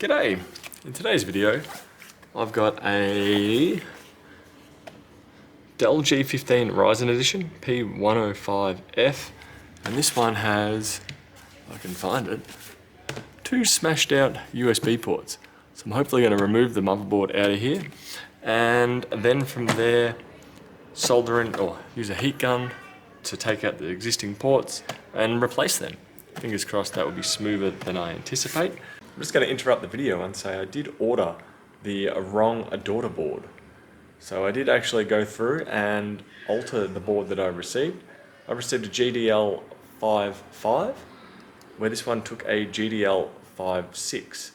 G'day! In today's video I've got a Dell G15 Ryzen Edition P105F, and this one has, if I can find it, two smashed out USB ports. So I'm hopefully going to remove the motherboard out of here and then from there soldering or use a heat gun to take out the existing ports and replace them. Fingers crossed that will be smoother than I anticipate. I'm just going to interrupt the video and say I did order the wrong Daughterboard. So I did actually go through and alter the board that I received. I received a GDL55, where this one took a GDL56.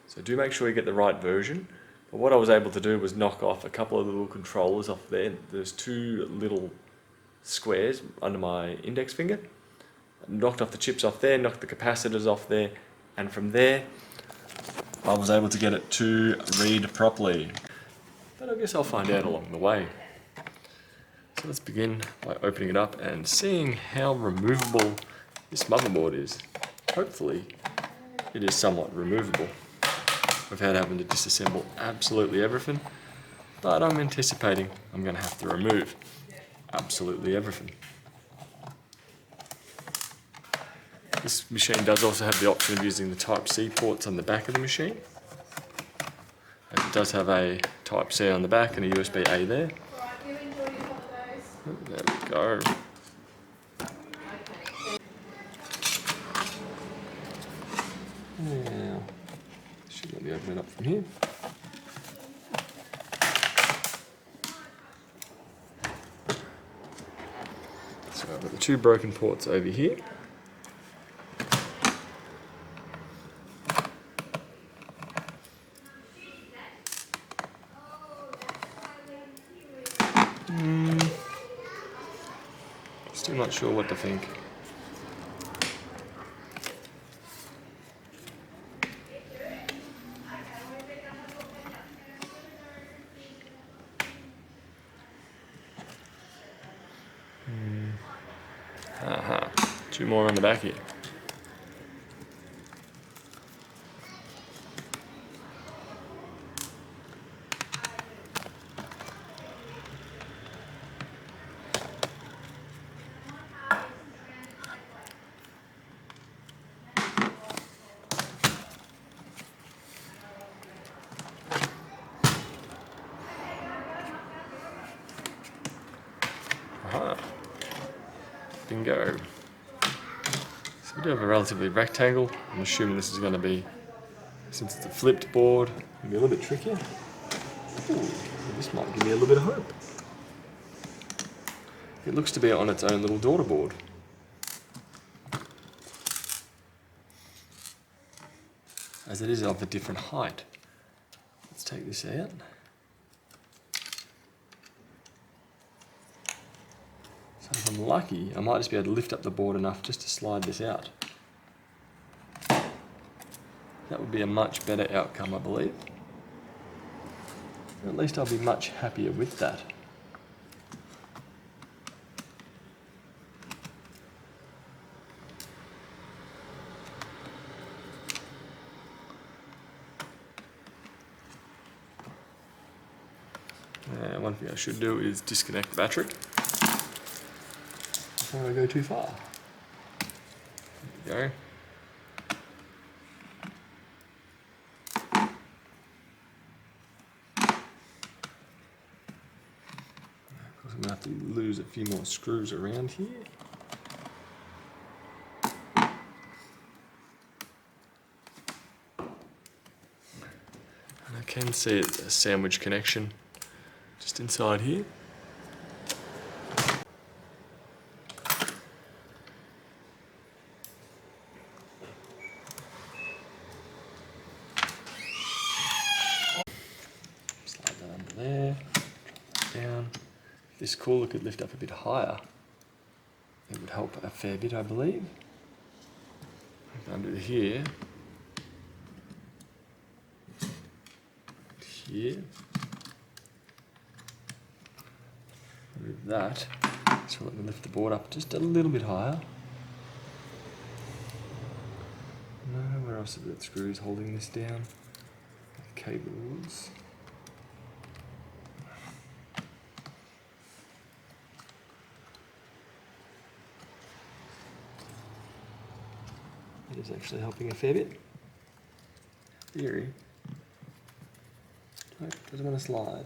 So do make sure you get the right version. But what I was able to do was knock off a couple of little controllers off there. There's two little squares under my index finger. Knocked off the chips off there, knocked the capacitors off there, and from there I was able to get it to read properly. But I guess I'll find out along the way. So let's begin by opening it up and seeing how removable this motherboard is. Hopefully it is somewhat removable without having to disassemble absolutely everything, but I'm anticipating I'm going to have to remove absolutely everything. This machine does also have the option of using the Type-C ports on the back of the machine. And it does have a Type-C on the back and a USB-A there. Oh, there we go. Now, should let me open it up from here. So I've got the two broken ports over here. Still not sure what to think. Two more on the back here. Bingo. So we do have a relatively rectangle. I'm assuming this is going to be, since it's a flipped board, it'll be a little bit trickier. Ooh, this might give me a little bit of hope. It looks to be on its own little daughterboard. As it is of a different height. Let's take this out. If I'm lucky, I might just be able to lift up the board enough just to slide this out. That would be a much better outcome, I believe. Or at least I'll be much happier with that. One thing I should do is disconnect the battery before I go too far. There we go. Of course, I'm going to have to lose a few more screws around here. And I can see it's a sandwich connection just inside here. Slide that under there, drop that down. If this cooler could lift up a bit higher, it would help a fair bit, I believe. Under here, here. With that, so let me lift the board up just a little bit higher. No, where else have we got screws holding this down? cables. It is actually helping a fair bit. Theory. Nope, doesn't want to slide.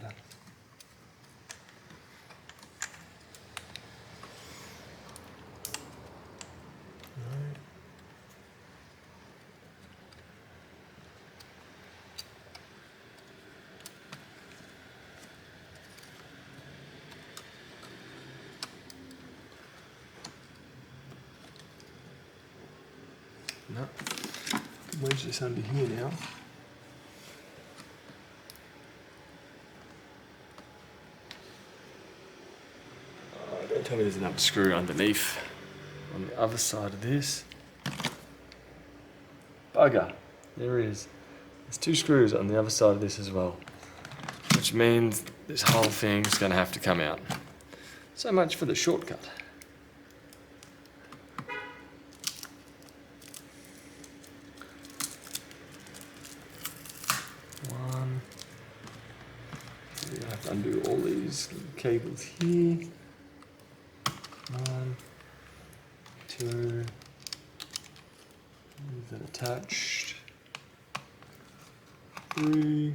No. Wedge this under here now. Don't tell me there's another screw underneath on the other side of this. Bugger. There is. There's 2 screws on the other side of this as well. Which means this whole thing's going to have to come out. So much for the shortcut. One. We're going to have to undo all these cables here. 1, 2. Leave that attached. 3.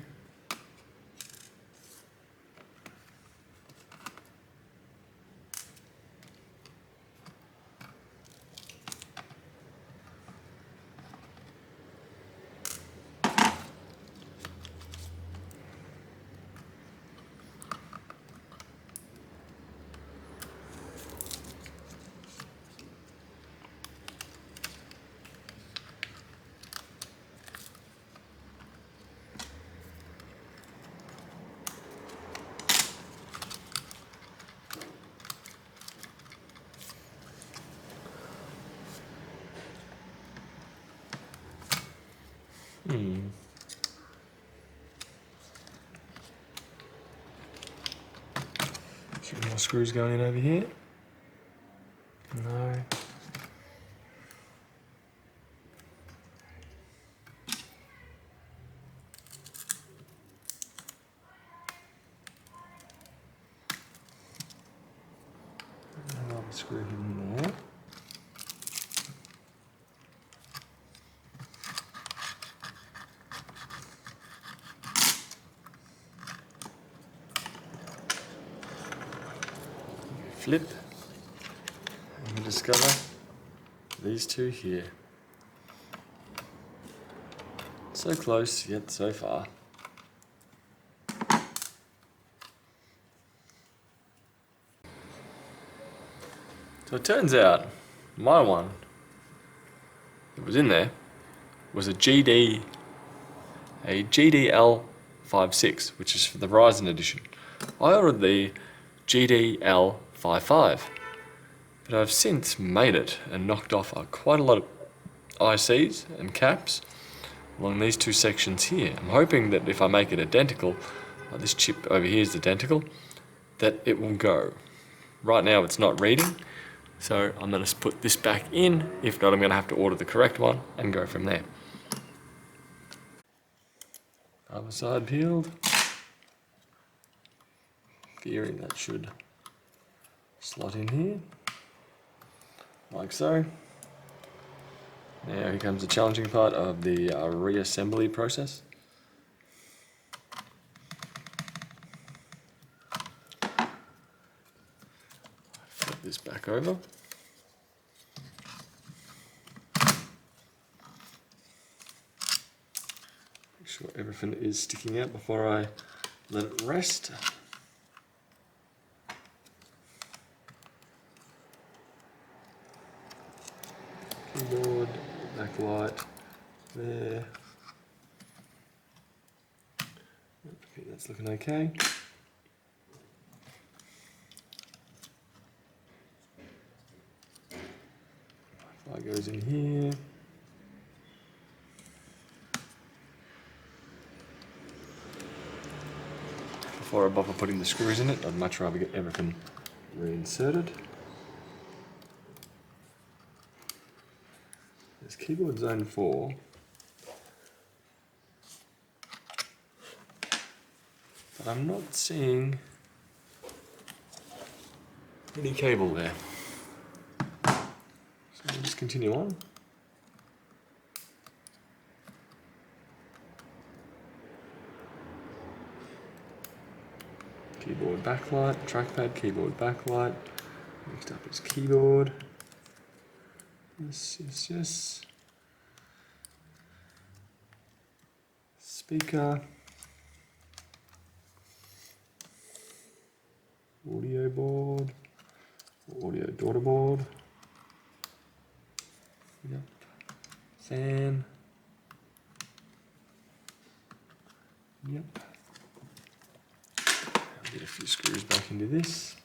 Some more screws going in over here. No. Another screw in there. Flip, and we discover these 2 here. So close, yet so far. So it turns out, my one that was in there was a GDL56, which is for the Ryzen Edition. I ordered the GDL55, but I've since made it and knocked off quite a lot of ICs and caps along these 2 sections here. I'm hoping that if I make it identical, like this chip over here is identical, that it will go. Right now it's not reading, so I'm going to put this back in. If not, I'm going to have to order the correct one and go from there. Other side peeled. Theory that should slot in here, like so. Now here comes the challenging part of the reassembly process. Flip this back over. Make sure everything is sticking out before I let it rest. Keyboard, backlight, there. Okay, that's looking okay. Fire goes in here. Before I bother putting the screws in it, I'd much rather get everything reinserted. There's keyboard zone 4. but I'm not seeing any cable there. So we'll just continue on. Keyboard backlight, trackpad, keyboard backlight. Next up is keyboard. Yes, yes, yes. Speaker. Audio board. Audio daughterboard. Yep. Fan. Yep. I'll get a few screws back into this.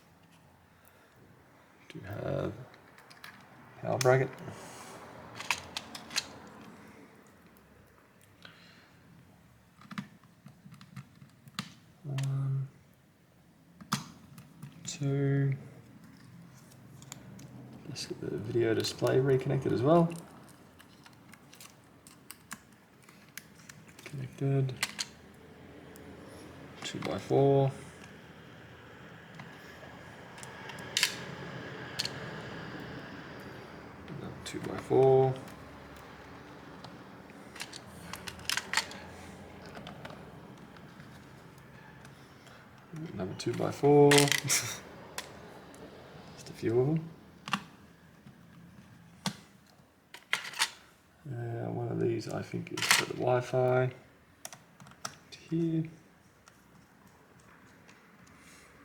Do have power bracket. One, two. Let's get the video display reconnected as well. Connected. 2x4. Another 2x4. Another 2x4. Just a few of them. One of these I think is for the Wi-Fi. To here.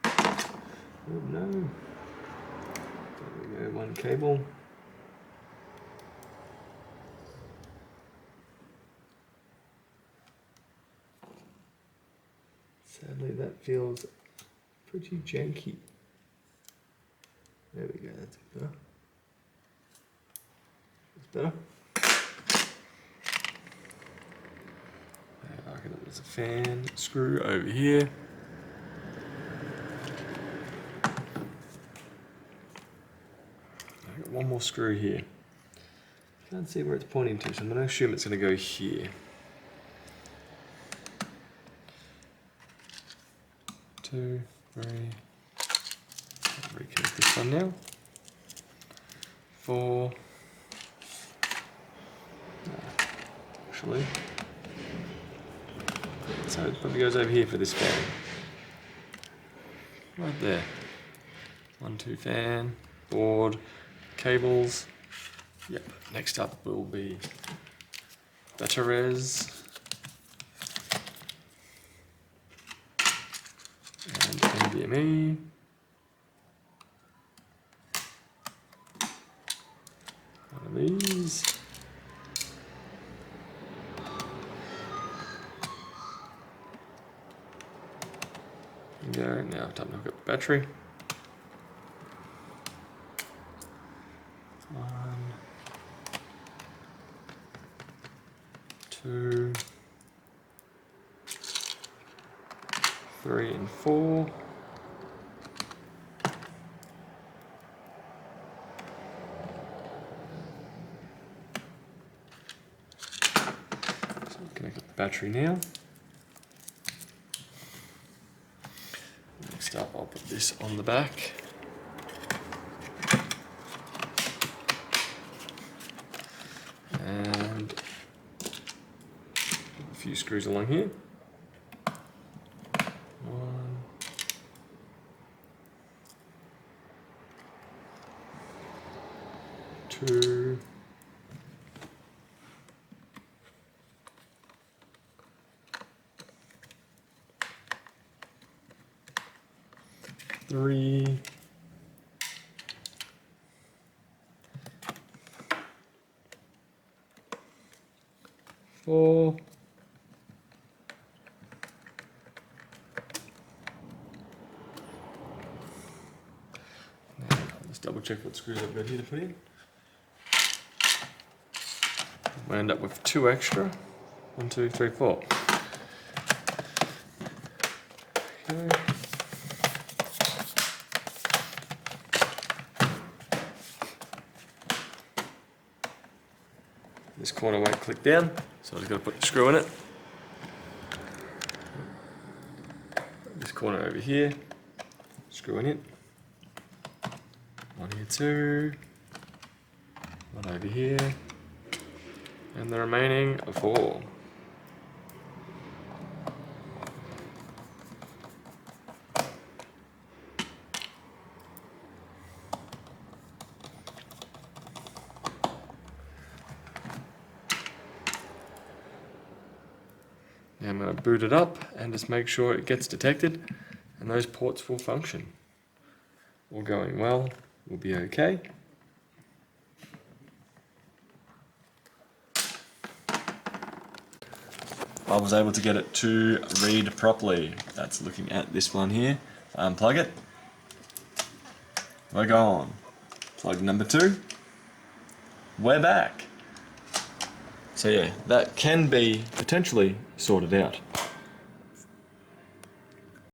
Oh no. There we go, one cable. Sadly that feels pretty janky. There we go, that's better. That's better. Okay, there's a fan screw over here. I've got one more screw here. Can't see where it's pointing to, so I'm going to assume it's going to go here. 2, 3. I'll reconnect this one now. 4. Actually. So it probably goes over here for this fan. Right there. 1, 2 fan, board, cables. Yep, next up will be batteries. And NVMe. One of these. There, now time to hook up the battery. 1, 2, 3 and 4. So connect up the battery now. Next up, I'll put this on the back. And a few screws along here. 1, 2, 3, 4, let's double check what screws I've got here to put in. We end up with 2 extra. 1, 2, 3, 4. Okay. This corner won't click down, so I'm just going to put the screw in it. this corner over here, screw in it. One here too, one over here, and the remaining 4. Now I'm going to boot it up and just make sure it gets detected and those ports will function. All going well, we'll be okay. I was able to get it to read properly. That's looking at this one here. Unplug it. We're gone. Plug number 2. We're back. So yeah, that can be potentially sorted out.